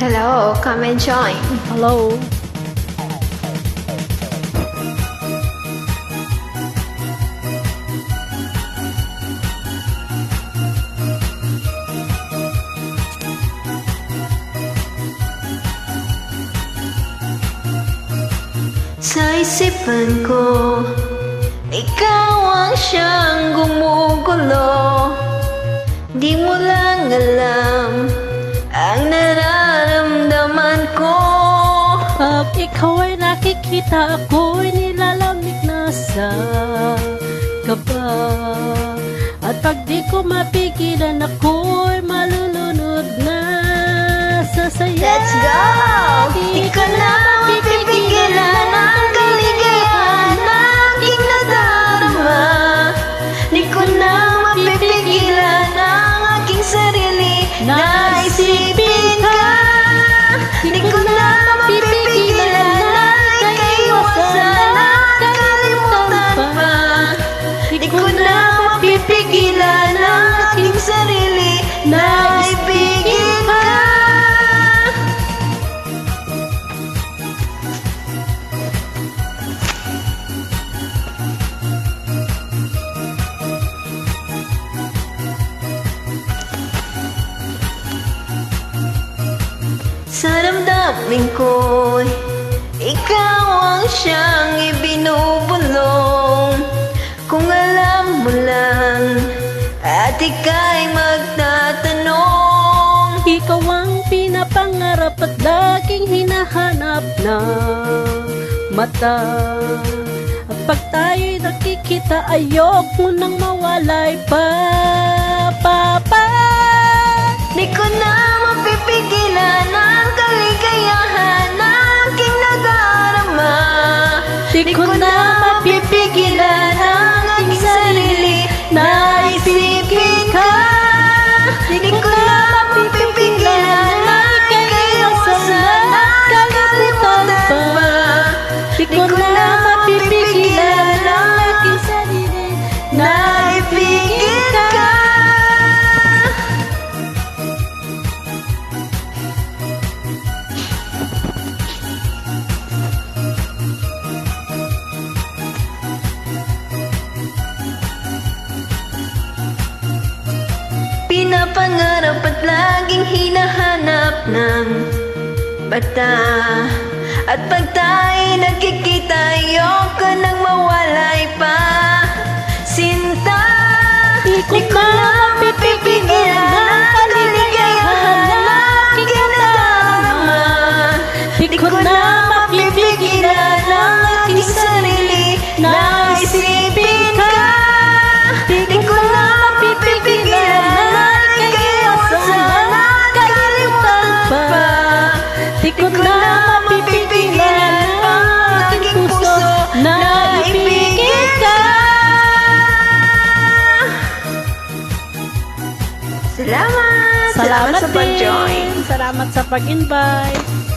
Hello, come and join. Hello. Sa isipan ko, ikaw ang siyang gumugulo. Di mo lang alam ang nararamdaman ko. Pag ikaw ay nakikita, ako'y nilalamig na sa kaba. At pag di ko mapigilan, ako'y malulunod na sa saya. Let's go! Di ko na mapipigilan ang kaligayahan na aking nadarama. Di ko na mapipigilan ang aking sarili na isipin ka. Di ko na mapipigilan na ikaiwasan at kalimutan pa. Di ko na mapipigilan ang aking sarili na ibigin ka. Sa damdamin ko'y ikaw ang siyang ibinubulong. Kung alam mo lang at ika'y magtatanong, Ikaw ang pinapangarap at laging hinahanap na mata. At pag tayo'y nakikita, ayok mo nang mawalay pa. di ko na mapipigilan ang kaligayahan na aking nadarama. Di ko na mapipigilan ang aking sarili na isipin ka. Di ko na mapipigilan na ikaiwasan at kalimutan pa. Di ko na mapipigilan ang aking sarili na ibigin ka. Pinapangarap at laging hinahanap ng bata. At pag tayo'y nagkikita, ayoko nang mawalay pa. Sinta, di ko na mapipigilan ang kaligayahan na aking nadarama. Di ko na mapipigilan ang aking sarili na isipin ka. Di ko na mapipigilan na ikaiwasan at kalimutan pa. Di ko na mapipigilan ang aking puso na ibigin ka. Salamat! Salamat sa pag-join. Salamat sa pag-invite.